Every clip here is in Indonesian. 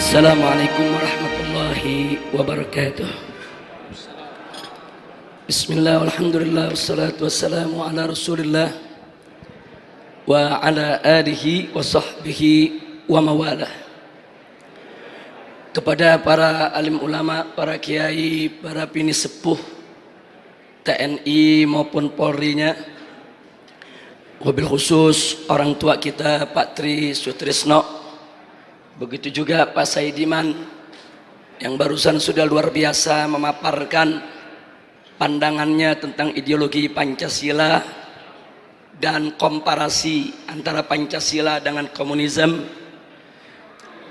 Assalamualaikum warahmatullahi wabarakatuh. Bismillah, alhamdulillah, wassalatu wassalamu ala rasulillah wa ala alihi wa sahbihi wa mawalah. Kepada para alim ulama, para kiai, para bini sepuh TNI maupun Polri-nya, wabil khusus orang tua kita Pak Tri Sutrisno, begitu juga Pak Saidiman yang barusan sudah luar biasa memaparkan pandangannya tentang ideologi Pancasila dan komparasi antara Pancasila dengan komunisme.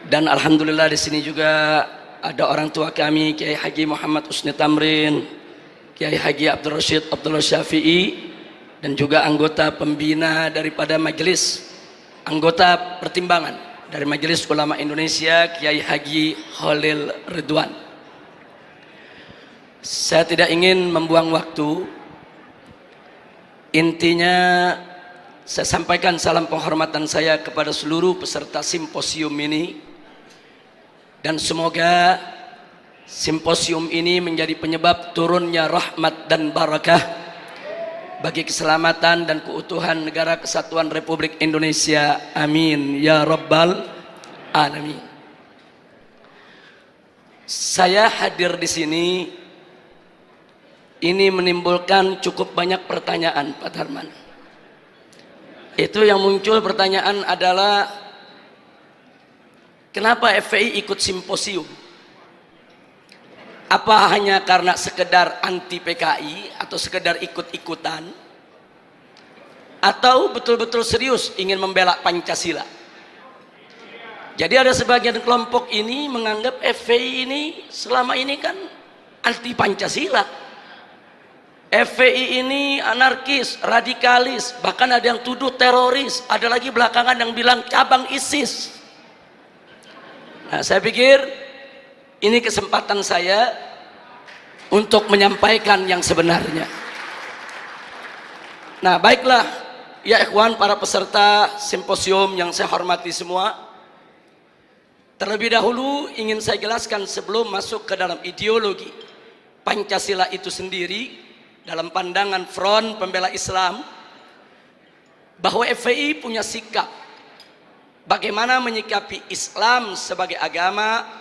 Dan alhamdulillah di sini juga ada orang tua kami Kiai Haji Muhammad Husni Tamrin, Kiai Haji Abdul Rashid Abdullah Syafi'i, dan juga anggota pembina daripada majelis anggota pertimbangan dari Majelis Ulama Indonesia Kiai Haji Khalil Ridwan. Saya tidak ingin membuang waktu. Intinya saya sampaikan salam penghormatan saya kepada seluruh peserta simposium ini, dan semoga simposium ini menjadi penyebab turunnya rahmat dan barakah bagi keselamatan dan keutuhan negara kesatuan Republik Indonesia. Amin ya rabbal alamin. Saya hadir di sini ini menimbulkan cukup banyak pertanyaan, Pak Darman. Itu yang muncul pertanyaan adalah kenapa FPI ikut simposium? Apa hanya karena sekedar anti PKI atau sekedar ikut-ikutan, atau betul-betul serius ingin membela Pancasila? Jadi ada sebagian kelompok ini menganggap FPI ini selama ini kan anti Pancasila. FPI ini anarkis, radikalis, bahkan ada yang tuduh teroris, ada lagi belakangan yang bilang cabang ISIS. Nah, saya pikir ini kesempatan saya untuk menyampaikan yang sebenarnya. Nah, baiklah ya ikhwan, para peserta simposium yang saya hormati semua. Terlebih dahulu ingin saya jelaskan sebelum masuk ke dalam ideologi Pancasila itu sendiri dalam pandangan Front Pembela Islam, bahwa FPI punya sikap bagaimana menyikapi Islam sebagai agama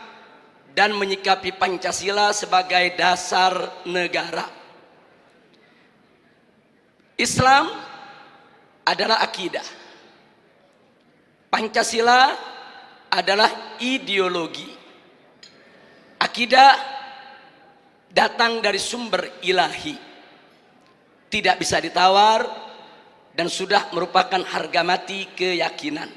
dan menyikapi Pancasila sebagai dasar negara. Islam adalah akidah, Pancasila adalah ideologi. Akidah datang dari sumber ilahi, tidak bisa ditawar, dan sudah merupakan harga mati keyakinan.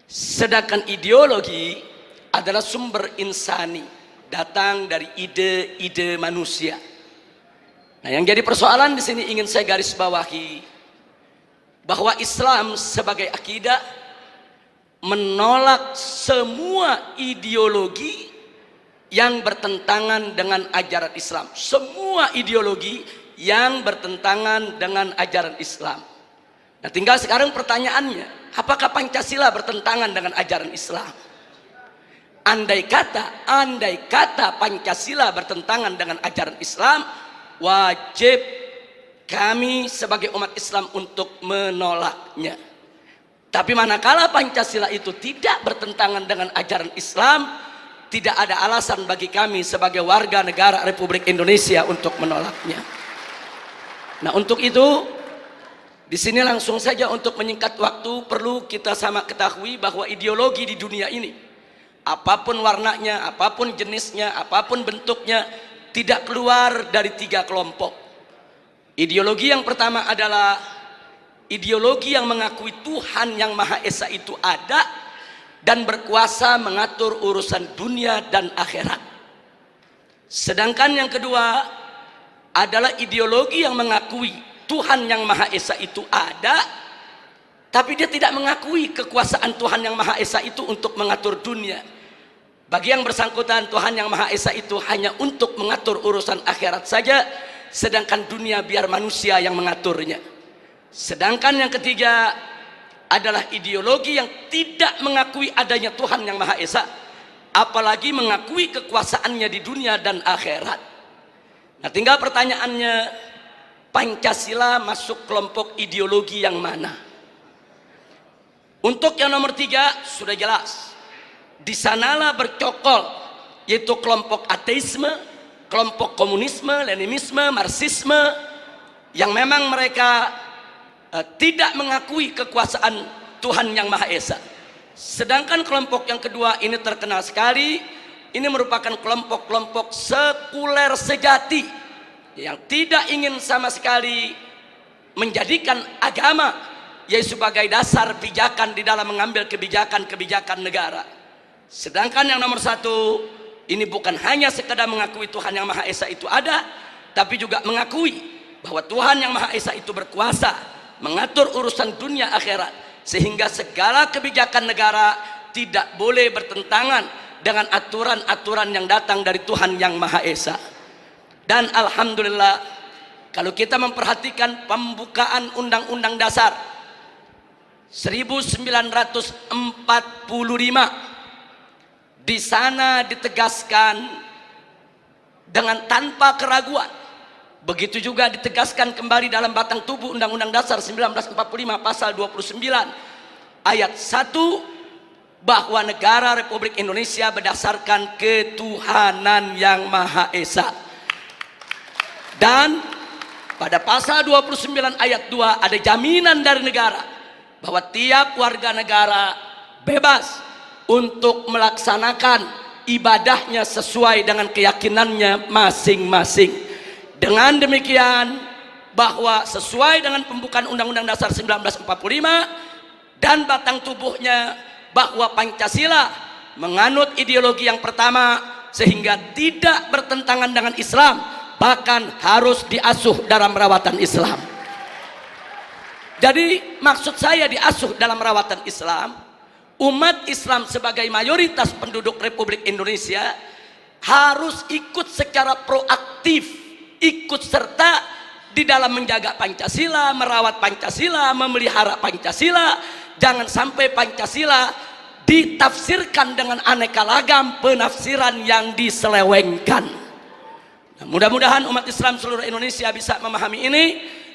Sedangkan ideologi adalah sumber insani, datang dari ide-ide manusia. Nah, yang jadi persoalan di sini ingin saya garis bawahi bahwa Islam sebagai akidah menolak semua ideologi yang bertentangan dengan ajaran Islam. Semua ideologi yang bertentangan dengan ajaran Islam. Nah, tinggal sekarang pertanyaannya, apakah Pancasila bertentangan dengan ajaran Islam? Andai kata Pancasila bertentangan dengan ajaran Islam, wajib kami sebagai umat Islam untuk menolaknya. Tapi manakala Pancasila itu tidak bertentangan dengan ajaran Islam, tidak ada alasan bagi kami sebagai warga negara Republik Indonesia untuk menolaknya. Nah, untuk itu di sini langsung saja untuk menyingkat waktu, perlu kita sama ketahui bahwa ideologi di dunia ini, apapun warnanya, apapun jenisnya, apapun bentuknya, tidak keluar dari tiga kelompok. Ideologi yang pertama adalah ideologi yang mengakui Tuhan yang Maha Esa itu ada dan berkuasa mengatur urusan dunia dan akhirat. Sedangkan yang kedua adalah ideologi yang mengakui Tuhan yang Maha Esa itu ada, tapi dia tidak mengakui kekuasaan Tuhan yang Maha Esa itu untuk mengatur dunia. Bagi yang bersangkutan, Tuhan yang Maha Esa itu hanya untuk mengatur urusan akhirat saja, sedangkan dunia biar manusia yang mengaturnya. Sedangkan yang ketiga adalah ideologi yang tidak mengakui adanya Tuhan yang Maha Esa, apalagi mengakui kekuasaannya di dunia dan akhirat. Nah, tinggal pertanyaannya, Pancasila masuk kelompok ideologi yang mana? Untuk yang nomor 3 sudah jelas, di sanalah bercokol, yaitu kelompok ateisme, kelompok komunisme, leninisme, marxisme, yang memang mereka tidak mengakui kekuasaan Tuhan yang Maha Esa. Sedangkan kelompok yang kedua ini terkenal sekali, ini merupakan kelompok-kelompok sekuler sejati yang tidak ingin sama sekali menjadikan agama yaitu sebagai dasar pijakan di dalam mengambil kebijakan-kebijakan negara. Sedangkan yang nomor 1 ini bukan hanya sekedar mengakui Tuhan yang Maha Esa itu ada, tapi juga mengakui bahwa Tuhan yang Maha Esa itu berkuasa mengatur urusan dunia akhirat, sehingga segala kebijakan negara tidak boleh bertentangan dengan aturan-aturan yang datang dari Tuhan yang Maha Esa. Dan alhamdulillah, kalau kita memperhatikan pembukaan Undang-Undang Dasar 1945, di sana ditegaskan dengan tanpa keraguan. Begitu juga ditegaskan kembali dalam batang tubuh Undang-Undang Dasar 1945 pasal 29 ayat 1, bahwa negara Republik Indonesia berdasarkan ketuhanan yang Maha Esa. Dan pada pasal 29 ayat 2 ada jaminan dari negara bahwa tiap warga negara bebas untuk melaksanakan ibadahnya sesuai dengan keyakinannya masing-masing. Dengan demikian, bahwa sesuai dengan pembukaan Undang-Undang Dasar 1945 dan batang tubuhnya, bahwa Pancasila menganut ideologi yang pertama sehingga tidak bertentangan dengan Islam, bahkan harus diasuh dalam rawatan Islam. Jadi maksud saya diasuh dalam rawatan Islam, umat Islam sebagai mayoritas penduduk Republik Indonesia harus ikut secara proaktif, ikut serta di dalam menjaga Pancasila, merawat Pancasila, memelihara Pancasila. Jangan sampai Pancasila ditafsirkan dengan aneka ragam penafsiran yang diselewengkan. Nah, mudah-mudahan umat Islam seluruh Indonesia bisa memahami ini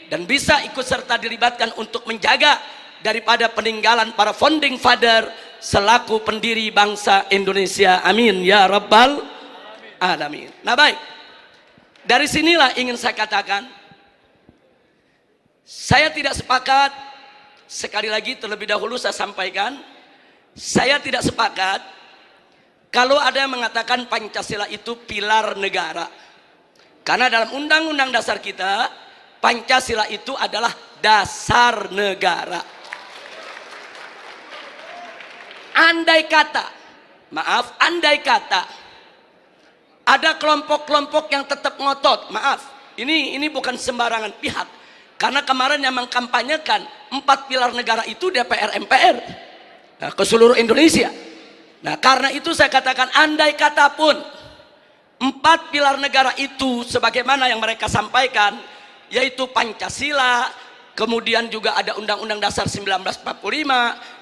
dan bisa ikut serta dilibatkan untuk menjaga daripada peninggalan para founding father selaku pendiri bangsa Indonesia. Amin ya rabbal alamin. Nah, baik, dari sinilah ingin saya katakan, saya tidak sepakat. Sekali lagi terlebih dahulu saya sampaikan, saya tidak sepakat kalau ada yang mengatakan Pancasila itu pilar negara. Karena dalam Undang-Undang Dasar kita, Pancasila itu adalah dasar negara. Andai kata ada kelompok-kelompok yang tetap ngotot, ini bukan sembarangan pihak. Karena kemarin yang mengkampanyekan 4 pilar negara itu DPR MPR, nah, ke seluruh Indonesia. Nah, karena itu saya katakan, andai kata pun 4 pilar negara itu sebagaimana yang mereka sampaikan, yaitu Pancasila, kemudian juga ada Undang-Undang Dasar 1945,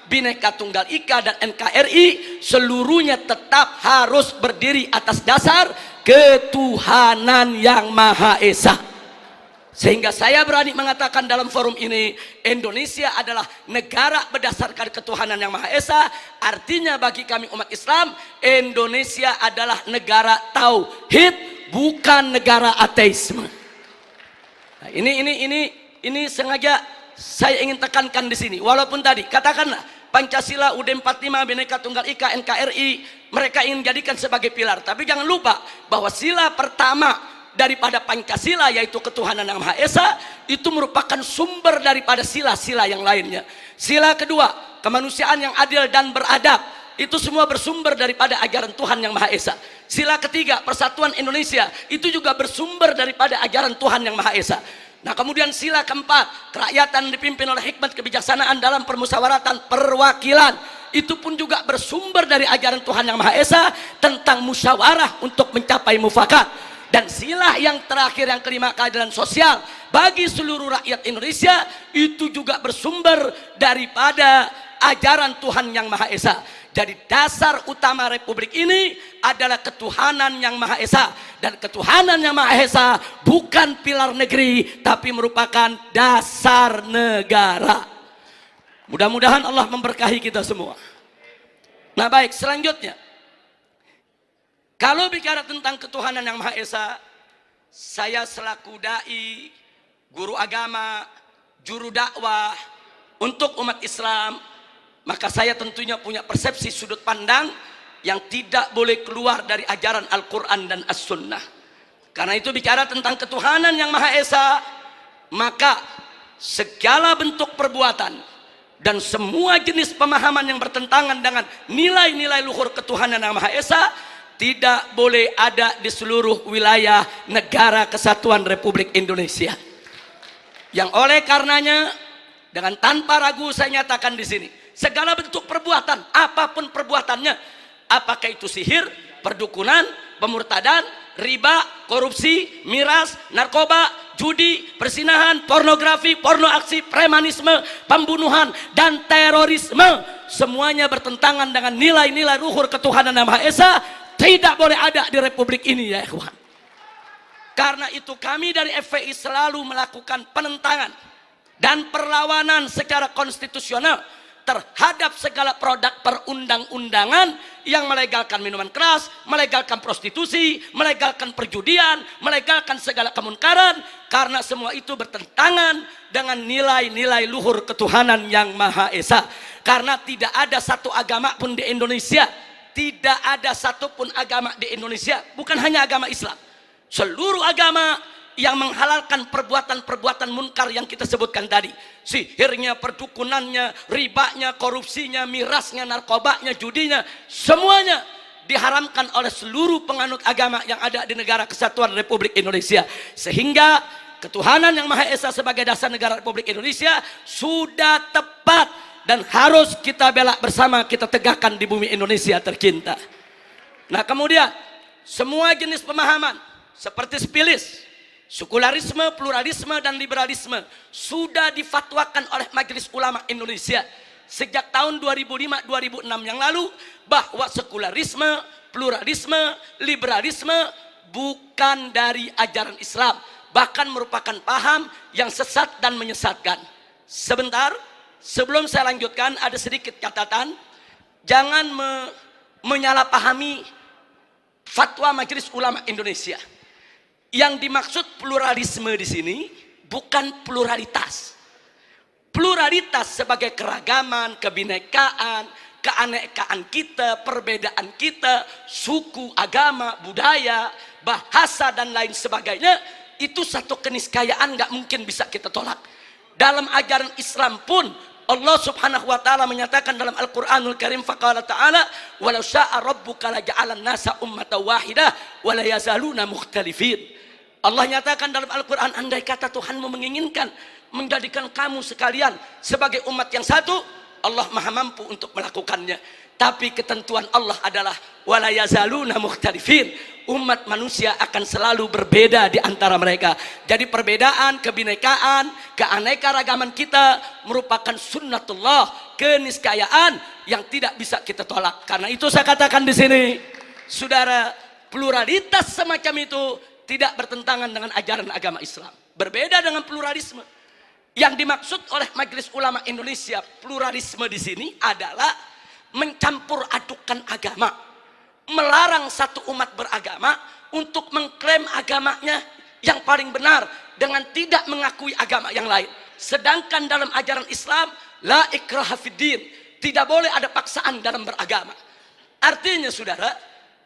Bhinneka Tunggal Ika dan NKRI, seluruhnya tetap harus berdiri atas dasar ketuhanan yang Maha Esa. Sehingga saya berani mengatakan dalam forum ini, Indonesia adalah negara berdasarkan ketuhanan yang Maha Esa. Artinya bagi kami umat Islam, Indonesia adalah negara tauhid, bukan negara ateisme. Nah, ini sengaja saya ingin tekankan di sini. Walaupun tadi katakanlah Pancasila, UUD 45, Bhinneka Tunggal Ika, NKRI mereka ingin jadikan sebagai pilar, tapi jangan lupa bahwa sila pertama daripada Pancasila, yaitu ketuhanan yang Maha Esa, itu merupakan sumber daripada sila-sila yang lainnya. Sila kedua, kemanusiaan yang adil dan beradab, itu semua bersumber daripada ajaran Tuhan yang Maha Esa. Sila ketiga, persatuan Indonesia, itu juga bersumber daripada ajaran Tuhan yang Maha Esa. Nah, kemudian sila keempat, kerakyatan dipimpin oleh hikmat kebijaksanaan dalam permusyawaratan perwakilan, itu pun juga bersumber dari ajaran Tuhan yang Maha Esa tentang musyawarah untuk mencapai mufakat. Dan sila yang terakhir, yang kelima, keadilan sosial bagi seluruh rakyat Indonesia, itu juga bersumber daripada ajaran Tuhan yang Maha Esa. Jadi dasar utama republik ini adalah ketuhanan yang Maha Esa. Dan ketuhanan yang Maha Esa bukan pilar negeri, tapi merupakan dasar negara. Mudah-mudahan Allah memberkahi kita semua. Nah baik, selanjutnya, kalau bicara tentang ketuhanan yang Maha Esa, saya selaku dai, guru agama, juru dakwah untuk umat Islam, maka saya tentunya punya persepsi sudut pandang yang tidak boleh keluar dari ajaran Al-Quran dan As-Sunnah. Karena itu bicara tentang ketuhanan yang Maha Esa, maka segala bentuk perbuatan dan semua jenis pemahaman yang bertentangan dengan nilai-nilai luhur ketuhanan yang Maha Esa tidak boleh ada di seluruh wilayah negara kesatuan Republik Indonesia. Yang oleh karenanya, dengan tanpa ragu saya nyatakan di sini, segala bentuk perbuatan, apapun perbuatannya, apakah itu sihir, perdukunan, pemurtadan, riba, korupsi, miras, narkoba, judi, persinahan, pornografi, porno aksi, premanisme, pembunuhan, dan terorisme, semuanya bertentangan dengan nilai-nilai luhur ketuhanan yang Maha Esa, tidak boleh ada di Republik ini ya ikhwan. Karena itu kami dari FPI selalu melakukan penentangan dan perlawanan secara konstitusional terhadap segala produk perundang-undangan yang melegalkan minuman keras, melegalkan prostitusi, melegalkan perjudian, melegalkan segala kemunkaran, karena semua itu bertentangan dengan nilai-nilai luhur ketuhanan yang Maha Esa. Karena tidak ada satu agama pun di Indonesia, tidak ada satupun agama di Indonesia, bukan hanya agama Islam, seluruh agama yang menghalalkan perbuatan-perbuatan munkar yang kita sebutkan tadi. Sihirnya, perdukunannya, ribanya, korupsinya, mirasnya, narkobanya, judinya, semuanya diharamkan oleh seluruh penganut agama yang ada di negara kesatuan Republik Indonesia. Sehingga ketuhanan yang Maha Esa sebagai dasar negara Republik Indonesia sudah tepat dan harus kita bela bersama, kita tegakkan di bumi Indonesia tercinta. Nah kemudian, semua jenis pemahaman seperti spilis, sekularisme, pluralisme, dan liberalisme sudah difatwakan oleh Majelis Ulama Indonesia sejak tahun 2005-2006 yang lalu, bahwa sekularisme, pluralisme, liberalisme bukan dari ajaran Islam, bahkan merupakan paham yang sesat dan menyesatkan. Sebentar, sebelum saya lanjutkan, ada sedikit catatan. Jangan menyalahpahami fatwa Majelis Ulama Indonesia. Yang dimaksud pluralisme di sini bukan pluralitas. Pluralitas sebagai keragaman, kebinekaan, keanekaan kita, perbedaan kita, suku, agama, budaya, bahasa, dan lain sebagainya, itu satu keniscayaan, nggak mungkin bisa kita tolak. Dalam ajaran Islam pun Allah Subhanahu wa taala menyatakan dalam Al-Qur'anul Karim, faqala ta'ala walau syaa rabbuka laja'alan nasa ummatan wahidah wa la yazaluna mukhtalifin. Allah nyatakan dalam Al-Qur'an, andai kata Tuhanmu menginginkan menjadikan kamu sekalian sebagai umat yang satu, Allah Maha mampu untuk melakukannya. Tapi ketentuan Allah adalah wala yazaluna mukhtalifin. Umat manusia akan selalu berbeda di antara mereka. Jadi perbedaan, kebinekaan, keanekaragaman kita merupakan sunnatullah, keniscayaan yang tidak bisa kita tolak. Karena itu saya katakan di sini, saudara, pluralitas semacam itu tidak bertentangan dengan ajaran agama Islam. Berbeda dengan pluralisme. Yang dimaksud oleh Majelis Ulama Indonesia, pluralisme di sini adalah mencampur adukan agama, melarang satu umat beragama untuk mengklaim agamanya yang paling benar dengan tidak mengakui agama yang lain. Sedangkan dalam ajaran Islam, la ikraha fiddin, tidak boleh ada paksaan dalam beragama. Artinya saudara,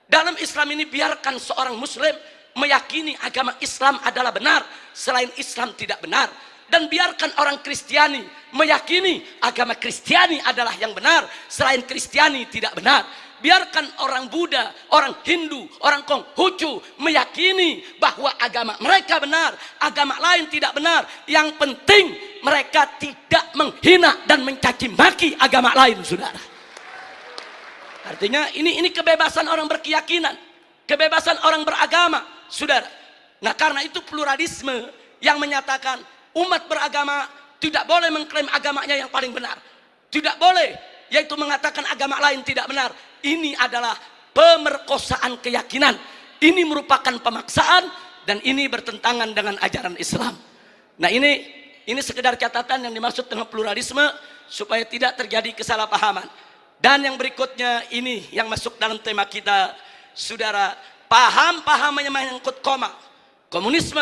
dalam Islam ini biarkan seorang muslim meyakini agama Islam adalah benar, selain Islam tidak benar. Dan biarkan orang Kristiani meyakini agama Kristiani adalah yang benar, selain Kristiani tidak benar. Biarkan orang Buddha, orang Hindu, orang Konghucu meyakini bahwa agama mereka benar, agama lain tidak benar. Yang penting mereka tidak menghina dan mencaci maki agama lain, saudara. Artinya ini kebebasan orang berkeyakinan, kebebasan orang beragama, saudara. Nah karena itu pluralisme yang menyatakan umat beragama tidak boleh mengklaim agamanya yang paling benar. Tidak boleh yaitu mengatakan agama lain tidak benar. Ini adalah pemerkosaan keyakinan. Ini merupakan pemaksaan dan ini bertentangan dengan ajaran Islam. Nah, ini sekedar catatan yang dimaksud dengan pluralisme supaya tidak terjadi kesalahpahaman. Dan yang berikutnya ini yang masuk dalam tema kita, saudara, paham-paham yang menyangkut komunisme,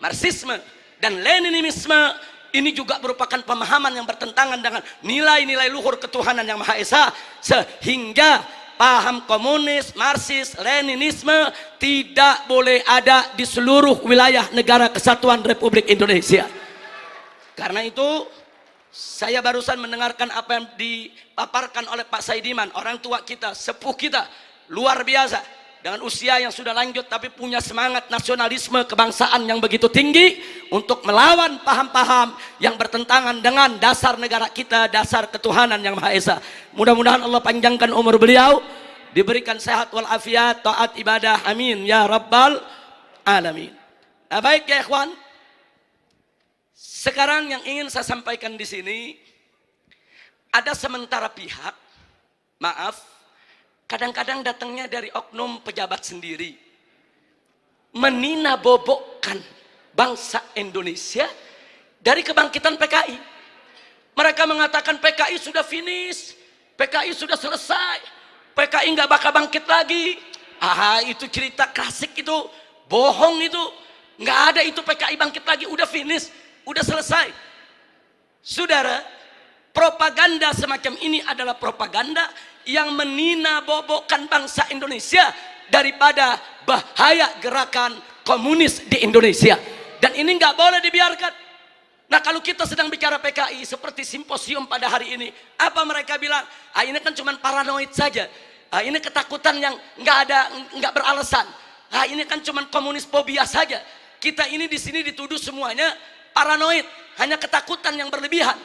marxisme, dan leninisme ini juga merupakan pemahaman yang bertentangan dengan nilai-nilai luhur ketuhanan yang Maha Esa, sehingga paham komunis, marxis, leninisme tidak boleh ada di seluruh wilayah negara kesatuan Republik Indonesia. Karena itu saya barusan mendengarkan apa yang dipaparkan oleh Pak Saidiman, orang tua kita, sepuh kita, luar biasa. Dengan usia yang sudah lanjut tapi punya semangat nasionalisme kebangsaan yang begitu tinggi untuk melawan paham-paham yang bertentangan dengan dasar negara kita, dasar ketuhanan yang Maha Esa. Mudah-mudahan Allah panjangkan umur beliau, diberikan sehat walafiat, taat ibadah, amin ya rabbal alamin. Nah, baik ya ikhwan, sekarang yang ingin saya sampaikan di sini, ada sementara pihak, maaf, kadang-kadang datangnya dari oknum pejabat sendiri, menina-bobokkan bangsa Indonesia dari kebangkitan PKI. Mereka mengatakan PKI sudah finish, PKI sudah selesai, PKI nggak bakal bangkit lagi. Itu cerita klasik, itu bohong, itu nggak ada itu PKI bangkit lagi, udah finish, udah selesai. Saudara, propaganda semacam ini adalah propaganda yang menina-bobokkan bangsa Indonesia daripada bahaya gerakan komunis di Indonesia. Dan ini nggak boleh dibiarkan. Nah, kalau kita sedang bicara PKI seperti simposium pada hari ini, apa mereka bilang? Ini kan cuma paranoid saja. Ini ketakutan yang nggak beralasan. Ini kan cuma komunis fobia saja. Kita ini di sini dituduh semuanya paranoid, hanya ketakutan yang berlebihan.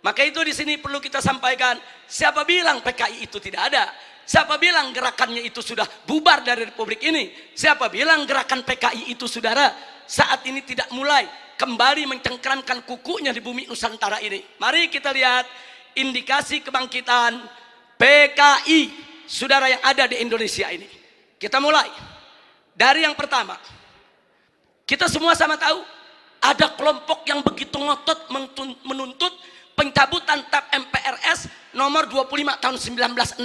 Maka itu di sini perlu kita sampaikan, siapa bilang PKI itu tidak ada? Siapa bilang gerakannya itu sudah bubar dari Republik ini? Siapa bilang gerakan PKI itu, saudara, saat ini tidak mulai kembali mencengkramkan kukunya di bumi Nusantara ini? Mari kita lihat indikasi kebangkitan PKI, saudara, yang ada di Indonesia ini. Kita mulai dari yang pertama. Kita semua sama tahu ada kelompok yang begitu ngotot menuntut pencabutan TAP MPRS nomor 25 tahun 1966.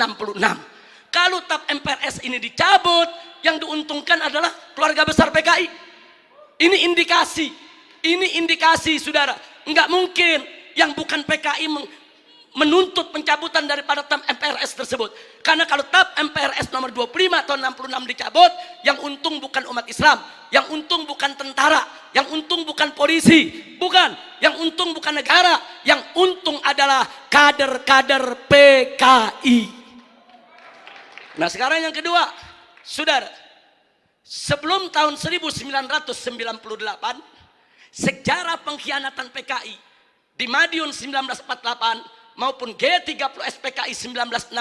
Kalau TAP MPRS ini dicabut, yang diuntungkan adalah keluarga besar PKI. Ini indikasi, saudara. Enggak mungkin yang bukan PKI menuntut pencabutan daripada TAP MPRS tersebut. Karena kalau TAP MPRS nomor 25 tahun 66 dicabut, yang untung bukan umat Islam, yang untung bukan tentara, yang untung bukan polisi, bukan, yang untung bukan negara, yang untung adalah kader-kader PKI. Nah, sekarang yang kedua, saudara, sebelum tahun 1998, sejarah pengkhianatan PKI di Madiun 1948 maupun G30S PKI 1965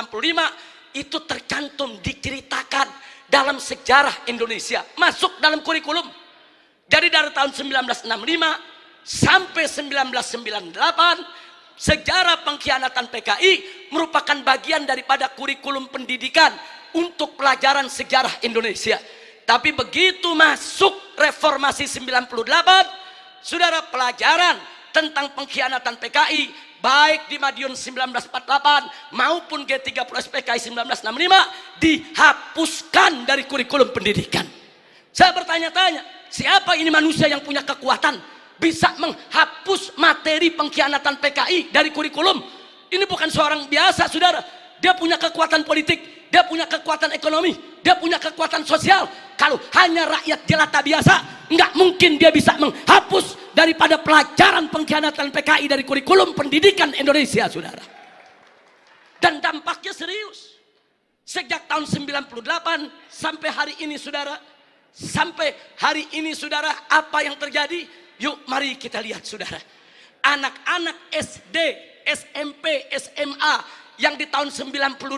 itu tercantum, diceritakan dalam sejarah Indonesia, masuk dalam kurikulum. Jadi dari tahun 1965 sampai 1998, sejarah pengkhianatan PKI merupakan bagian daripada kurikulum pendidikan untuk pelajaran sejarah Indonesia. Tapi begitu masuk reformasi 98, saudara, pelajaran tentang pengkhianatan PKI baik di Madiun 1948 maupun G30S PKI 1965 dihapuskan dari kurikulum pendidikan. Saya bertanya-tanya, siapa ini manusia yang punya kekuatan bisa menghapus materi pengkhianatan PKI dari kurikulum? Ini bukan seorang biasa, saudara. Dia punya kekuatan politik, dia punya kekuatan ekonomi, dia punya kekuatan sosial. Kalau hanya rakyat jelata biasa, nggak mungkin dia bisa menghapus daripada pelajaran pengkhianatan PKI dari kurikulum pendidikan Indonesia, saudara. Dan dampaknya serius. Sejak tahun 98 sampai hari ini, saudara, apa yang terjadi? Yuk mari kita lihat, saudara. Anak-anak SD, SMP, SMA yang di tahun 98,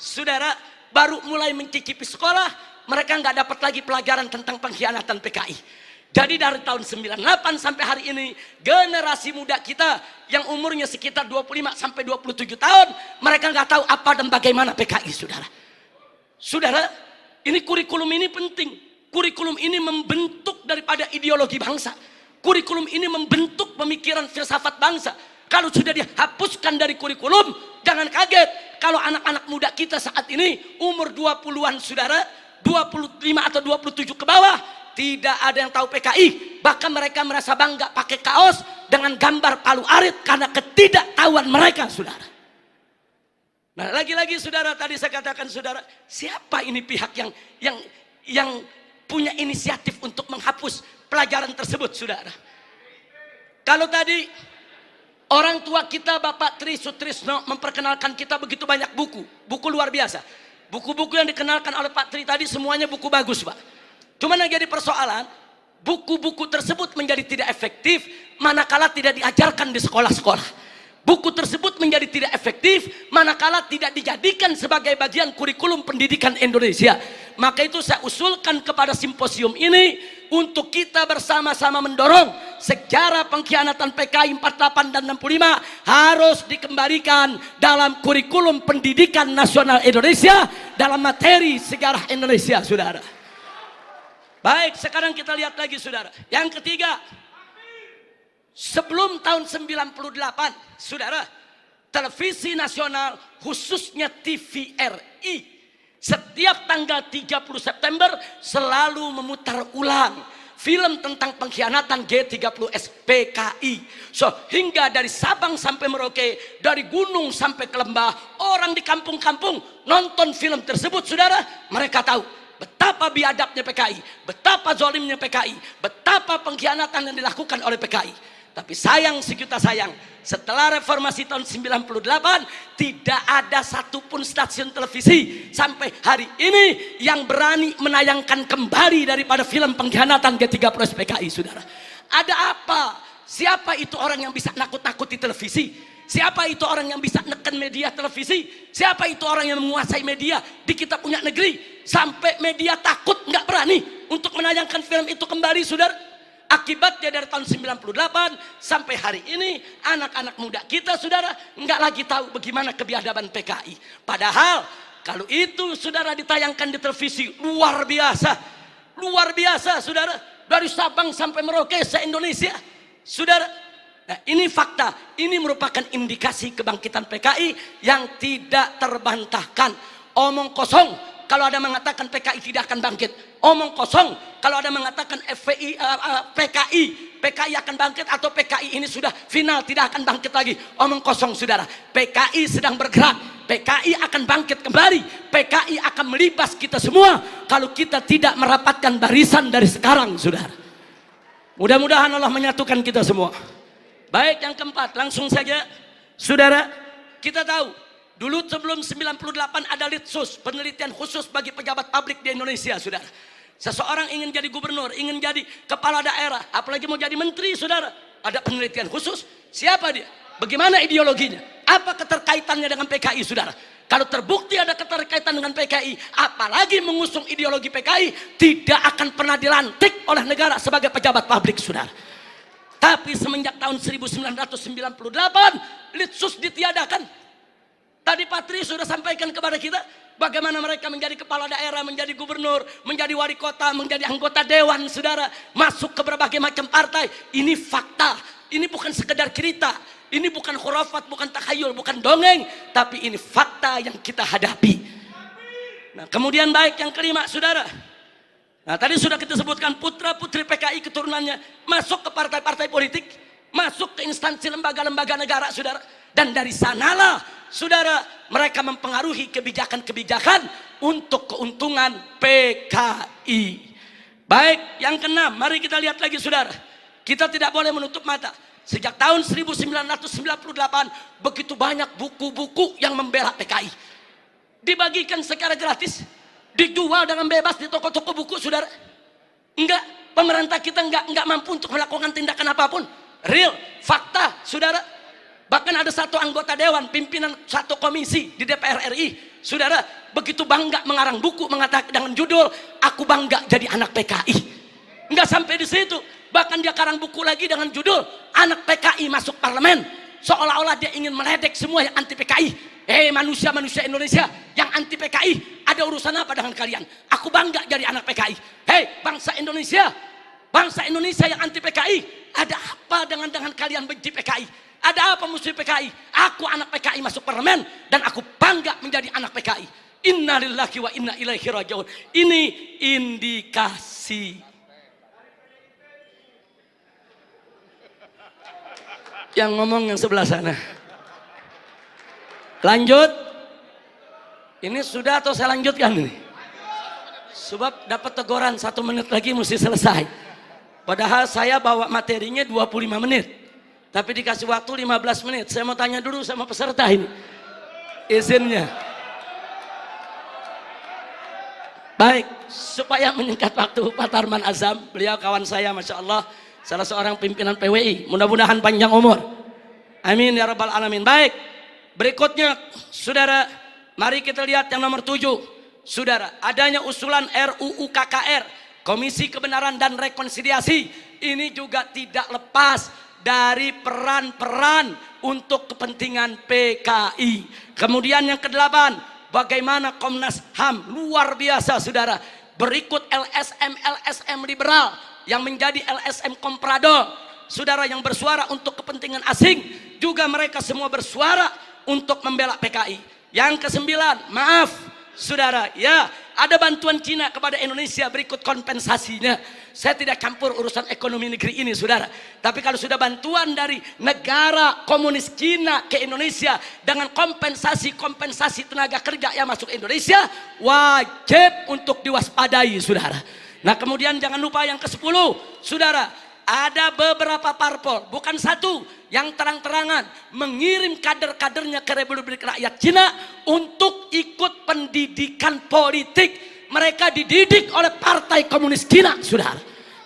saudara, baru mulai mencicipi sekolah, mereka nggak dapat lagi pelajaran tentang pengkhianatan PKI. Jadi dari tahun 98 sampai hari ini, generasi muda kita yang umurnya sekitar 25 sampai 27 tahun, mereka nggak tahu apa dan bagaimana PKI, saudara. Saudara, ini kurikulum ini penting. Kurikulum ini membentuk daripada ideologi bangsa. Kurikulum ini membentuk pemikiran filsafat bangsa. Kalau sudah dihapuskan dari kurikulum, jangan kaget kalau anak-anak muda kita saat ini umur 20-an, saudara, 25 atau 27 ke bawah, tidak ada yang tahu PKI. Bahkan mereka merasa bangga pakai kaos dengan gambar Palu Arit karena ketidaktahuan mereka, saudara. Nah, lagi-lagi saudara, tadi saya katakan, saudara, siapa ini pihak yang punya inisiatif untuk menghapus pelajaran tersebut, saudara? Kalau tadi orang tua kita Bapak Tri Sutrisno memperkenalkan kita begitu banyak buku luar biasa. Buku-buku yang dikenalkan oleh Pak Tri tadi semuanya buku bagus, Pak. Cuma yang jadi persoalan, buku-buku tersebut menjadi tidak efektif manakala tidak diajarkan di sekolah-sekolah. Buku tersebut menjadi tidak efektif manakala tidak dijadikan sebagai bagian kurikulum pendidikan Indonesia. Maka itu saya usulkan kepada simposium ini untuk kita bersama-sama mendorong sejarah pengkhianatan PKI 48 dan 65 harus dikembalikan dalam kurikulum pendidikan nasional Indonesia dalam materi sejarah Indonesia, saudara. Baik, sekarang kita lihat lagi, saudara. Yang ketiga, sebelum tahun 98, saudara, televisi nasional khususnya TVRI setiap tanggal 30 September selalu memutar ulang film tentang pengkhianatan G30S PKI. So, hingga dari Sabang sampai Merauke, dari gunung sampai ke lembah, orang di kampung-kampung nonton film tersebut, saudara. Mereka tahu betapa biadabnya PKI, betapa zalimnya PKI, betapa pengkhianatan yang dilakukan oleh PKI. Tapi sayang sejuta sayang, setelah reformasi tahun 98 tidak ada satupun stasiun televisi sampai hari ini yang berani menayangkan kembali daripada film pengkhianatan G30S PKI, saudara. Ada apa? Siapa itu orang yang bisa nakut-nakuti televisi? Siapa itu orang yang bisa neken media televisi? Siapa itu orang yang menguasai media di kita punya negeri sampai media takut, nggak berani untuk menayangkan film itu kembali, saudara? Akibatnya dari tahun 98 sampai hari ini anak-anak muda kita, saudara, nggak lagi tahu bagaimana kebiadaban PKI. Padahal kalau itu, saudara, ditayangkan di televisi, luar biasa, saudara, dari Sabang sampai Merauke se-Indonesia, saudara. Nah, ini fakta, ini merupakan indikasi kebangkitan PKI yang tidak terbantahkan. Omong kosong kalau ada mengatakan PKI tidak akan bangkit. Omong kosong kalau ada mengatakan PKI akan bangkit atau PKI ini sudah final tidak akan bangkit lagi. Omong kosong, saudara. PKI sedang bergerak, PKI akan bangkit kembali, PKI akan melibas kita semua kalau kita tidak merapatkan barisan dari sekarang, saudara. Mudah-mudahan Allah menyatukan kita semua. Baik, yang keempat, langsung saja, saudara. Kita tahu dulu sebelum 98 ada Litsus, penelitian khusus bagi pejabat publik di Indonesia, saudara. Seseorang ingin jadi gubernur, ingin jadi kepala daerah, apalagi mau jadi menteri, saudara, ada penelitian khusus. Siapa dia? Bagaimana ideologinya? Apa keterkaitannya dengan PKI, saudara? Kalau terbukti ada keterkaitan dengan PKI, apalagi mengusung ideologi PKI, tidak akan pernah dilantik oleh negara sebagai pejabat publik, saudara. Tapi semenjak tahun 1998, Litsus ditiadakan. Tadi Pak Tri sudah sampaikan kepada kita bagaimana mereka menjadi kepala daerah, menjadi gubernur, menjadi wali kota, menjadi anggota dewan, saudara, masuk ke berbagai macam partai. Ini fakta, ini bukan sekedar cerita, ini bukan khurafat, bukan takhayul, bukan dongeng, tapi ini fakta yang kita hadapi. Nah, kemudian baik, yang kelima, saudara. Nah, tadi sudah kita sebutkan putra-putri PKI keturunannya masuk ke partai-partai politik, masuk ke instansi lembaga-lembaga negara, saudara. Dan dari sanalah, saudara, mereka mempengaruhi kebijakan-kebijakan untuk keuntungan PKI. Baik, yang keenam, mari kita lihat lagi, saudara. Kita tidak boleh menutup mata. Sejak tahun 1998, begitu banyak buku-buku yang membela PKI. Dibagikan secara gratis, dijual dengan bebas di toko-toko buku, saudara. Enggak, pemerintah kita enggak mampu untuk melakukan tindakan apapun. Real, fakta, saudara. Bahkan ada satu anggota dewan, pimpinan satu komisi di DPR RI, saudara, begitu bangga mengarang buku mengatakan dengan judul "Aku Bangga Jadi Anak PKI". Nggak sampai di situ, bahkan dia karang buku lagi dengan judul Anak PKI Masuk Parlemen, seolah-olah dia ingin meledek semua yang anti PKI. Manusia-manusia Indonesia yang anti PKI, ada urusan apa dengan kalian? Aku bangga jadi anak PKI. Bangsa Indonesia yang anti PKI, ada apa dengan kalian benci PKI? Ada apa musuh PKI? Aku anak PKI masuk parlemen dan aku bangga menjadi anak PKI. Innalillahi wa inna ilaihi rajiun. Ini indikasi. Yang ngomong yang sebelah sana. Lanjut. Ini sudah atau saya lanjutkan ini? Sebab dapat teguran 1 menit lagi mesti selesai. Padahal saya bawa materinya 25 menit. Tapi dikasih waktu 15 menit. Saya mau tanya dulu sama peserta ini. Izinnya. Baik, supaya menyingkat waktu, Pak Tarman Azam, beliau kawan saya, Masya Allah, salah seorang pimpinan PWI, mudah-mudahan panjang umur. Amin ya rabbal alamin. Baik, berikutnya saudara, mari kita lihat yang nomor 7. Saudara, adanya usulan RUU KKR, Komisi Kebenaran dan Rekonsiliasi, ini juga tidak lepas dari peran-peran untuk kepentingan PKI. Kemudian yang ke-8, bagaimana Komnas HAM, luar biasa saudara, berikut LSM liberal yang menjadi LSM komprador, saudara, yang bersuara untuk kepentingan asing, juga mereka semua bersuara untuk membela PKI. Yang ke-9, maaf saudara, ya ada bantuan Cina kepada Indonesia, berikut kompensasinya. Saya tidak campur urusan ekonomi negeri ini saudara, tapi kalau sudah bantuan dari negara komunis Cina ke Indonesia dengan kompensasi tenaga kerja yang masuk Indonesia, wajib untuk diwaspadai saudara. Nah kemudian jangan lupa yang ke-10 saudara, ada beberapa parpol, bukan satu, yang terang-terangan mengirim kader-kadernya ke Republik Rakyat Cina untuk ikut pendidikan politik. Mereka dididik oleh Partai Komunis Cina, saudara.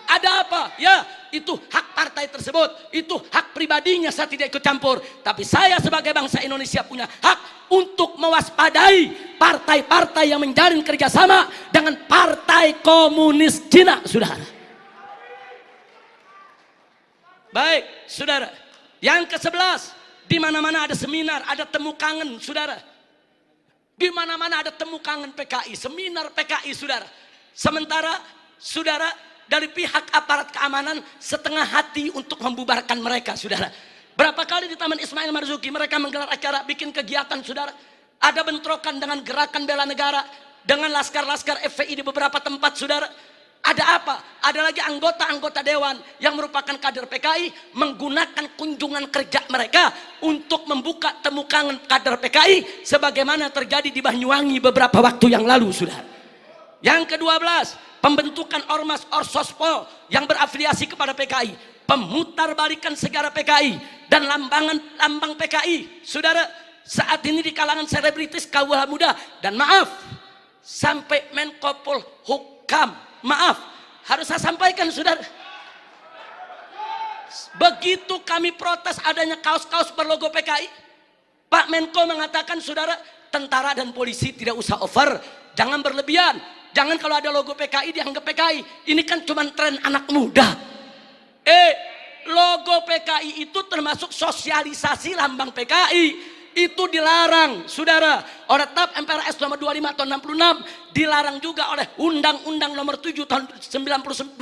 Ada apa? Ya, itu hak partai tersebut, itu hak pribadinya, saya tidak ikut campur. Tapi saya sebagai bangsa Indonesia punya hak untuk mewaspadai partai-partai yang menjalin kerjasama dengan Partai Komunis Cina, saudara. Baik, saudara. Yang ke-11, di mana-mana ada seminar, ada temu kangen, saudara. Di mana-mana ada temu kangen PKI, seminar PKI, saudara. Sementara, saudara, dari pihak aparat keamanan setengah hati untuk membubarkan mereka, saudara. Berapa kali di Taman Ismail Marzuki mereka menggelar acara, bikin kegiatan, saudara. Ada bentrokan dengan gerakan bela negara, dengan laskar-laskar FPI di beberapa tempat, saudara. Ada apa? Ada lagi anggota-anggota dewan yang merupakan kader PKI menggunakan kunjungan kerja mereka untuk membuka temu kangen kader PKI sebagaimana terjadi di Banyuwangi beberapa waktu yang lalu, saudara. Yang ke-12, pembentukan Ormas Orsospol yang berafiliasi kepada PKI, pemutarbalikan segara PKI dan lambang PKI, saudara. Saat ini di kalangan selebritis kaum muda, dan maaf, sampai Menko Polhukam, maaf, harus saya sampaikan saudara, begitu kami protes adanya kaos-kaos berlogo PKI, Pak Menko mengatakan, saudara, tentara dan polisi tidak usah over, jangan berlebihan, jangan kalau ada logo PKI dianggap PKI, ini kan cuma tren anak muda. Logo PKI itu termasuk sosialisasi lambang PKI. Itu dilarang, saudara, oleh TAP MPRS nomor 25 tahun 66, dilarang juga oleh Undang-Undang nomor 7 tahun 27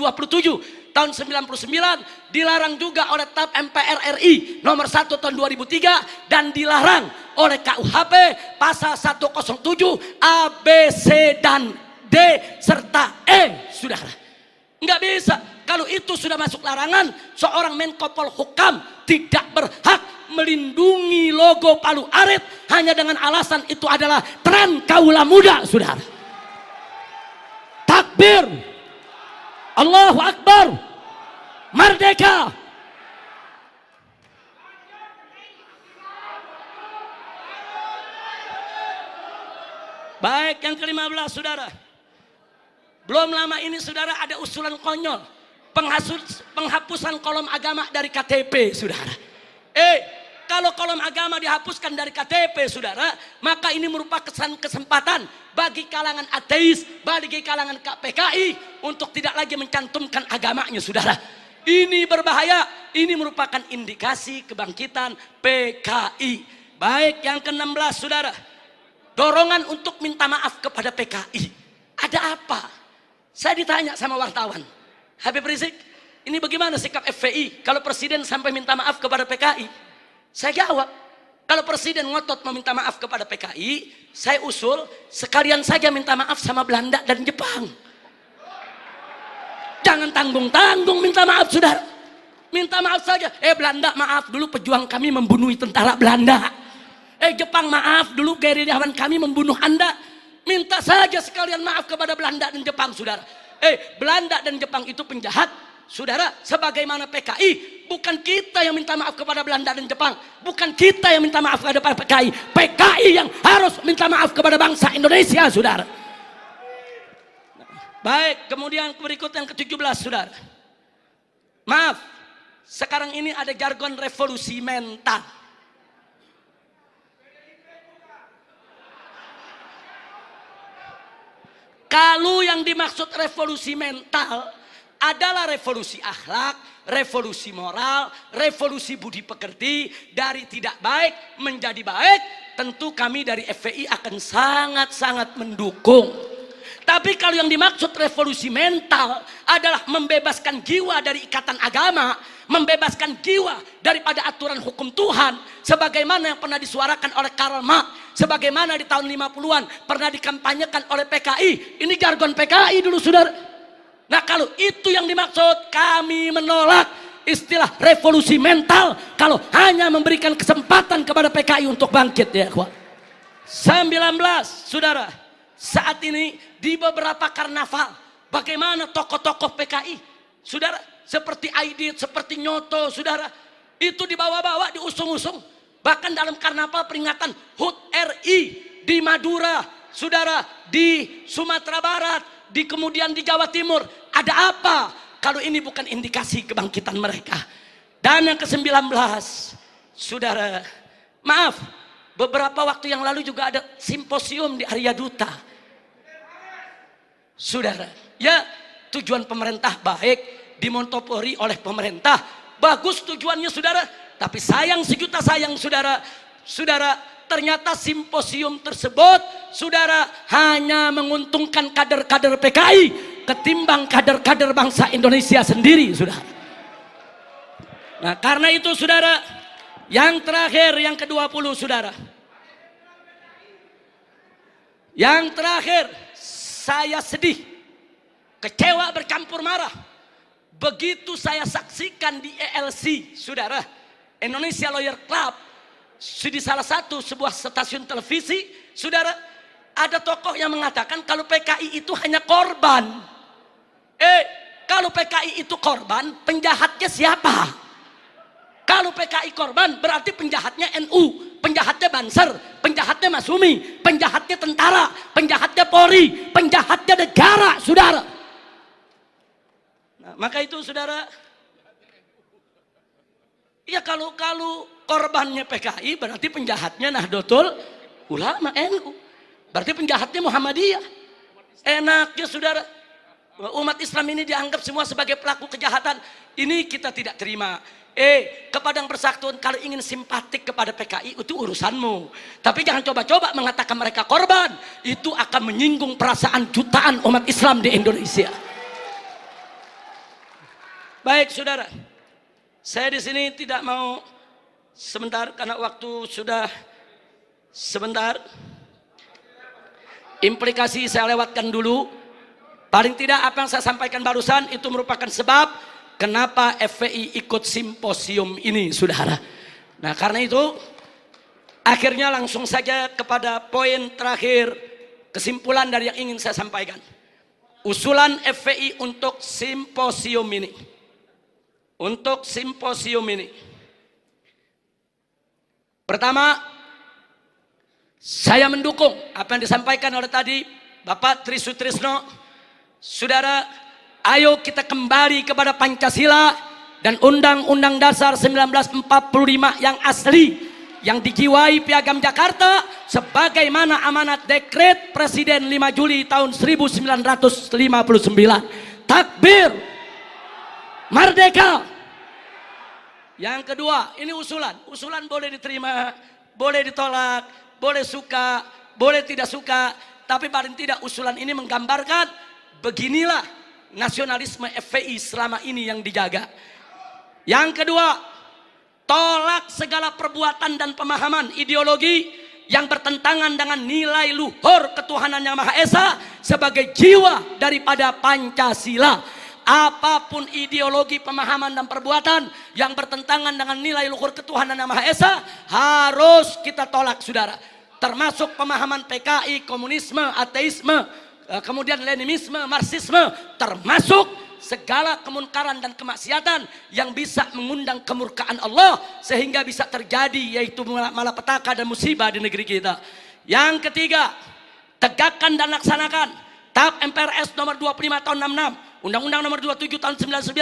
tahun 99, dilarang juga oleh TAP MPR RI nomor 1 tahun 2003, dan dilarang oleh KUHP pasal 107 A, B, C, dan D serta E, saudara. Nggak bisa. Kalau itu sudah masuk larangan, seorang Menko Polhukam tidak berhak melindungi logo Palu Arit hanya dengan alasan itu adalah tren kaula muda, saudara. Takbir, Allahu Akbar, merdeka. Baik, yang ke-15, saudara. Belum lama ini, saudara, ada usulan konyol penghapusan kolom agama dari KTP, saudara. kalau kolom agama dihapuskan dari KTP, saudara, maka ini merupakan kesempatan bagi kalangan ateis, bagi kalangan PKI untuk tidak lagi mencantumkan agamanya, saudara. Ini berbahaya, ini merupakan indikasi kebangkitan PKI. Baik, yang ke-16, saudara. Dorongan untuk minta maaf kepada PKI. Ada apa? Saya ditanya sama wartawan, Habib Rizik, ini bagaimana sikap FPI kalau presiden sampai minta maaf kepada PKI? Saya jawab, kalau presiden ngotot meminta maaf kepada PKI, saya usul sekalian saja minta maaf sama Belanda dan Jepang. Jangan tanggung-tanggung minta maaf, saudara. Minta maaf saja. Belanda, maaf dulu pejuang kami membunuh tentara Belanda. Jepang, maaf dulu gerilyawan kami membunuh Anda. Minta saja sekalian maaf kepada Belanda dan Jepang, saudara. Belanda dan Jepang itu penjahat, saudara. Sebagaimana PKI, bukan kita yang minta maaf kepada Belanda dan Jepang, bukan kita yang minta maaf kepada PKI. PKI yang harus minta maaf kepada bangsa Indonesia, saudara. Baik, kemudian berikut yang ke-17, saudara. Maaf, sekarang ini ada jargon revolusi mental. Kalau yang dimaksud revolusi mental adalah revolusi akhlak, revolusi moral, revolusi budi pekerti, dari tidak baik menjadi baik, tentu kami dari FPI akan sangat-sangat mendukung. Tapi kalau yang dimaksud revolusi mental adalah membebaskan jiwa dari ikatan agama, membebaskan jiwa daripada aturan hukum Tuhan, sebagaimana yang pernah disuarakan oleh Karl Marx, sebagaimana di tahun 50-an pernah dikampanyekan oleh PKI. Ini jargon PKI dulu, saudara. Nah, kalau itu yang dimaksud, kami menolak istilah revolusi mental kalau hanya memberikan kesempatan kepada PKI untuk bangkit, ya kawan. 19, saudara, saat ini di beberapa karnaval, bagaimana tokoh-tokoh PKI, saudara, seperti Aidit, seperti Nyoto, saudara, itu dibawa-bawa, diusung-usung. Bahkan dalam karnaval peringatan HUT RI di Madura, saudara, di Sumatera Barat, kemudian di Jawa Timur. Ada apa kalau ini bukan indikasi kebangkitan mereka? Dan yang ke-19, saudara, maaf, beberapa waktu yang lalu juga ada simposium di Arya Duta, saudara. Ya, tujuan pemerintah baik, dimonopoli oleh pemerintah, bagus tujuannya, saudara. Tapi sayang sejuta sayang, saudara, ternyata simposium tersebut, saudara, hanya menguntungkan kader-kader PKI ketimbang kader-kader bangsa Indonesia sendiri, saudara. Nah, karena itu, saudara, yang terakhir, yang ke-20, saudara. Yang terakhir, saya sedih, kecewa bercampur marah begitu saya saksikan di ELC, saudara, Indonesia Lawyer Club, di salah satu sebuah stasiun televisi, saudara, ada tokoh yang mengatakan kalau PKI itu hanya korban. Kalau PKI itu korban, penjahatnya siapa? Kalau PKI korban, berarti penjahatnya NU, penjahatnya Banser, penjahatnya Masumi, penjahatnya tentara, penjahatnya Polri, penjahatnya negara, saudara. Nah, maka itu, saudara, ya kalau korbannya PKI, berarti penjahatnya Nahdlatul Ulama, NU. Berarti penjahatnya Muhammadiyah. Enaknya, saudara, umat Islam ini dianggap semua sebagai pelaku kejahatan. Ini kita tidak terima. Kepadang Persatuan, kalau ingin simpatik kepada PKI itu urusanmu. Tapi jangan coba-coba mengatakan mereka korban. Itu akan menyinggung perasaan jutaan umat Islam di Indonesia. Baik, saudara, saya di sini tidak mau sebentar karena waktu sudah sebentar. Implikasi saya lewatkan dulu. Paling tidak apa yang saya sampaikan barusan itu merupakan sebab kenapa FPI ikut simposium ini, saudara. Nah, karena itu akhirnya langsung saja kepada poin terakhir, kesimpulan dari yang ingin saya sampaikan. Usulan FPI untuk simposium ini. Untuk simposium ini. Pertama, saya mendukung apa yang disampaikan oleh tadi Bapak Tri Sutrisno. Saudara, ayo kita kembali kepada Pancasila, dan Undang-Undang Dasar 1945 yang asli, yang dijiwai Piagam Jakarta sebagaimana amanat Dekret Presiden 5 Juli tahun 1959. Takbir, merdeka. Yang kedua, ini usulan boleh diterima, boleh ditolak, boleh suka, boleh tidak suka, tapi paling tidak usulan ini menggambarkan beginilah nasionalisme FPI selama ini yang dijaga. Yang kedua, tolak segala perbuatan dan pemahaman ideologi yang bertentangan dengan nilai luhur ketuhanan Yang Maha Esa sebagai jiwa daripada Pancasila. Apapun ideologi, pemahaman dan perbuatan yang bertentangan dengan nilai luhur ketuhanan Yang Maha Esa harus kita tolak, saudara. Termasuk pemahaman PKI, komunisme, ateisme, kemudian Leninisme, Marxisme, termasuk segala kemunkaran dan kemaksiatan yang bisa mengundang kemurkaan Allah sehingga bisa terjadi yaitu malapetaka dan musibah di negeri kita. Yang ketiga, tegakkan dan laksanakan TAP MPRS nomor 25 tahun 66, Undang-Undang nomor 27 tahun 99,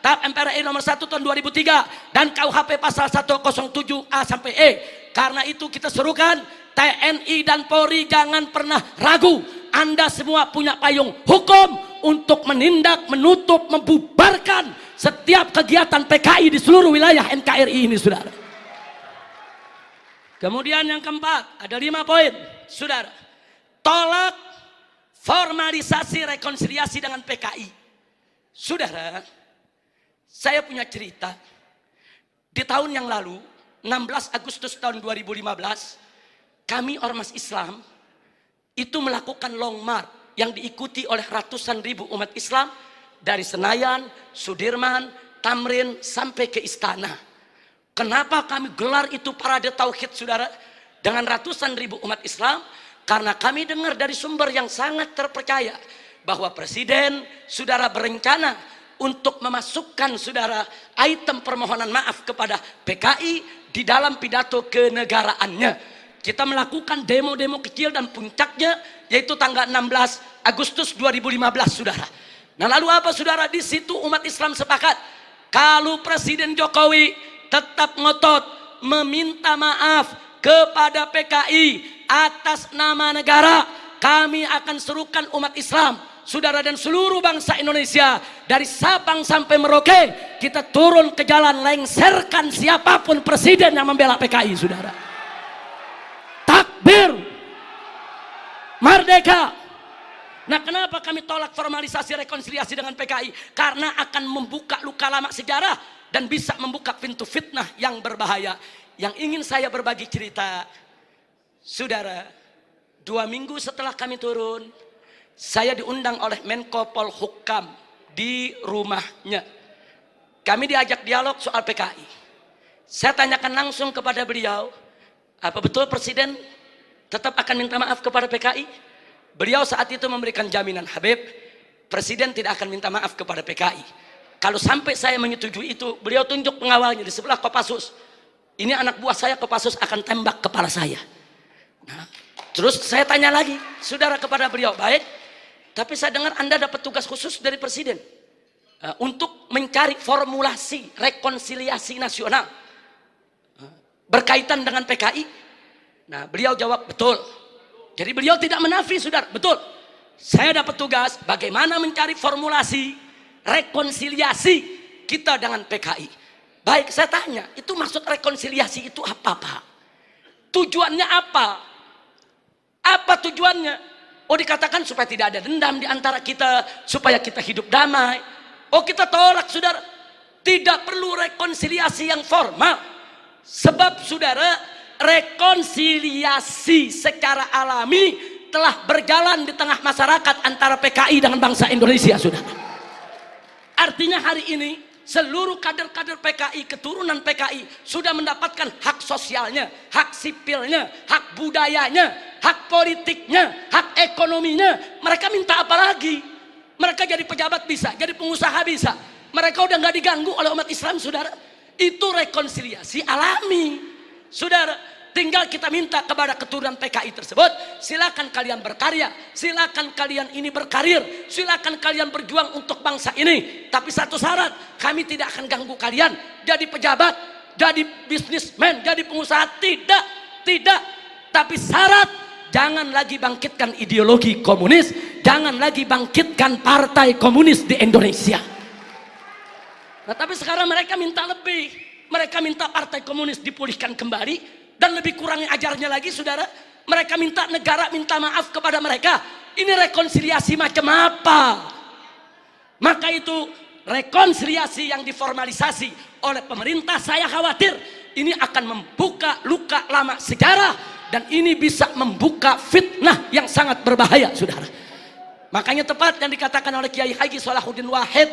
TAP MPRI nomor 1 tahun 2003 dan KUHP pasal 107A sampai E. Karena itu kita serukan TNI dan Polri jangan pernah ragu. Anda semua punya payung hukum untuk menindak, menutup, membubarkan setiap kegiatan PKI di seluruh wilayah NKRI ini, saudara. Kemudian yang keempat, ada 5 poin, saudara. Tolak formalisasi rekonsiliasi dengan PKI. Saudara, saya punya cerita. Di tahun yang lalu, 16 Agustus tahun 2015, kami Ormas Islam itu melakukan long march yang diikuti oleh ratusan ribu umat Islam dari Senayan, Sudirman, Tamrin sampai ke Istana. Kenapa kami gelar itu parade tauhid, saudara, dengan ratusan ribu umat Islam? Karena kami dengar dari sumber yang sangat terpercaya bahwa Presiden, saudara, berencana untuk memasukkan, saudara, item permohonan maaf kepada PKI di dalam pidato kenegaraannya. Kita melakukan demo-demo kecil dan puncaknya yaitu tanggal 16 Agustus 2015, saudara. Nah, lalu apa, saudara? Di situ umat Islam sepakat kalau Presiden Jokowi tetap ngotot meminta maaf kepada PKI atas nama negara, kami akan serukan umat Islam, saudara, dan seluruh bangsa Indonesia dari Sabang sampai Merauke, kita turun ke jalan lengserkan siapapun presiden yang membela PKI, saudara. Takbir, merdeka. Nah, kenapa kami tolak formalisasi rekonsiliasi dengan PKI? Karena akan membuka luka lama sejarah dan bisa membuka pintu fitnah yang berbahaya. Yang ingin saya berbagi cerita, saudara, 2 minggu setelah kami turun, saya diundang oleh Menko Polhukam di rumahnya. Kami diajak dialog soal PKI. Saya tanyakan langsung kepada beliau, apa betul Presiden tetap akan minta maaf kepada PKI? Beliau saat itu memberikan jaminan, Habib, Presiden tidak akan minta maaf kepada PKI. Kalau sampai saya menyetujui itu, beliau tunjuk pengawalnya di sebelah Kopassus. Ini anak buah saya, Kopassus akan tembak kepala saya. Nah, terus saya tanya lagi, saudara, kepada beliau, baik, tapi saya dengar Anda dapat tugas khusus dari Presiden untuk mencari formulasi rekonsiliasi nasional berkaitan dengan PKI. Nah, beliau jawab, betul. Jadi beliau tidak menafi, saudara, betul. Saya dapat tugas bagaimana mencari formulasi rekonsiliasi kita dengan PKI. Baik, saya tanya, itu maksud rekonsiliasi itu apa, Pak? Tujuannya apa? Apa tujuannya? Oh, dikatakan supaya tidak ada dendam di antara kita, supaya kita hidup damai. Oh, kita tolak, saudara. Tidak perlu rekonsiliasi yang formal. Sebab, saudara, rekonsiliasi secara alami telah berjalan di tengah masyarakat antara PKI dengan bangsa Indonesia, saudara. Artinya hari ini seluruh kader-kader PKI, keturunan PKI sudah mendapatkan hak sosialnya, hak sipilnya, hak budayanya, hak politiknya, hak ekonominya. Mereka minta apa lagi? Mereka jadi pejabat bisa, jadi pengusaha bisa. Mereka udah nggak diganggu oleh umat Islam, saudara. Itu rekonsiliasi alami, saudara. Tinggal kita minta kepada keturunan PKI tersebut, silakan kalian berkarya, silakan kalian ini berkarir, silakan kalian berjuang untuk bangsa ini. Tapi satu syarat, kami tidak akan ganggu kalian jadi pejabat, jadi bisnismen, jadi pengusaha. Tidak. Tapi syarat, jangan lagi bangkitkan ideologi komunis, jangan lagi bangkitkan partai komunis di Indonesia. Nah, tapi sekarang mereka minta lebih. Mereka minta partai komunis dipulihkan kembali. Dan lebih kurangnya ajarnya lagi, saudara. Mereka minta negara minta maaf kepada mereka. Ini rekonsiliasi macam apa? Maka itu rekonsiliasi yang diformalisasi oleh pemerintah, saya khawatir ini akan membuka luka lama sejarah. Dan ini bisa membuka fitnah yang sangat berbahaya, saudara. Makanya tepat yang dikatakan oleh Kiai Haji Salahuddin Wahid,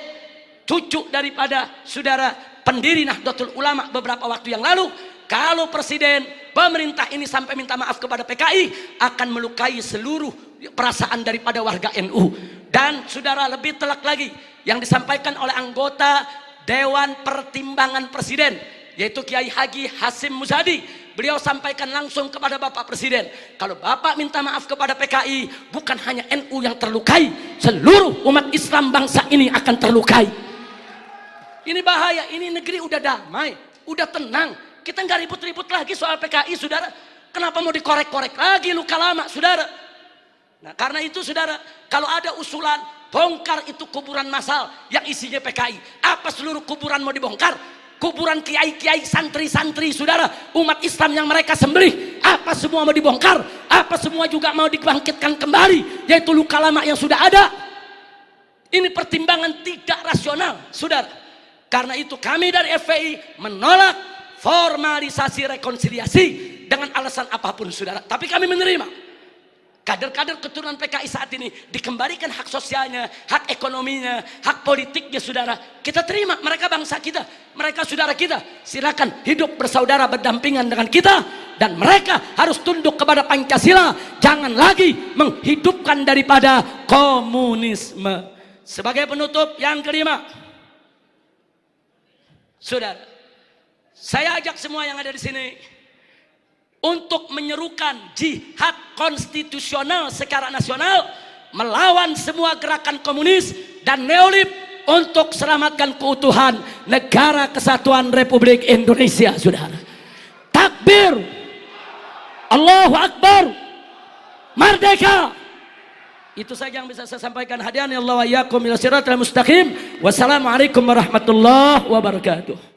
cucu daripada saudara pendiri Nahdlatul Ulama beberapa waktu yang lalu, kalau presiden pemerintah ini sampai minta maaf kepada PKI, akan melukai seluruh perasaan daripada warga NU. Dan saudara, lebih telak lagi yang disampaikan oleh anggota Dewan Pertimbangan Presiden, yaitu Kiai Haji Hasim Muzadi. Beliau sampaikan langsung kepada Bapak Presiden, kalau Bapak minta maaf kepada PKI, bukan hanya NU yang terlukai, seluruh umat Islam bangsa ini akan terlukai. Ini bahaya, ini negeri udah damai, udah tenang. Kita nggak ribut-ribut lagi soal PKI, saudara. Kenapa mau dikorek-korek lagi luka lama, saudara? Nah, karena itu, saudara, kalau ada usulan bongkar itu kuburan massal yang isinya PKI, apa seluruh kuburan mau dibongkar? Kuburan kiai-kiai, santri-santri, saudara, umat Islam yang mereka sembelih, apa semua mau dibongkar? Apa semua juga mau dibangkitkan kembali, yaitu luka lama yang sudah ada? Ini pertimbangan tidak rasional, saudara. Karena itu kami dari FPI menolak formalisasi rekonsiliasi dengan alasan apapun, saudara. Tapi kami menerima kader-kader keturunan PKI saat ini dikembalikan hak sosialnya, hak ekonominya, hak politiknya, saudara. Kita terima, mereka bangsa kita, mereka saudara kita. Silakan hidup bersaudara berdampingan dengan kita, dan mereka harus tunduk kepada Pancasila. Jangan lagi menghidupkan daripada komunisme. Sebagai penutup yang kelima, saudara, saya ajak semua yang ada di sini untuk menyerukan jihad konstitusional secara nasional melawan semua gerakan komunis dan neolib untuk selamatkan keutuhan negara kesatuan Republik Indonesia, saudara. Takbir, Allahu Akbar, merdeka. Itu saja yang bisa saya sampaikan. Hadiahnya Allah wa iyyakum ila siratal mustaqim. Wassalamualaikum warahmatullahi wabarakatuh.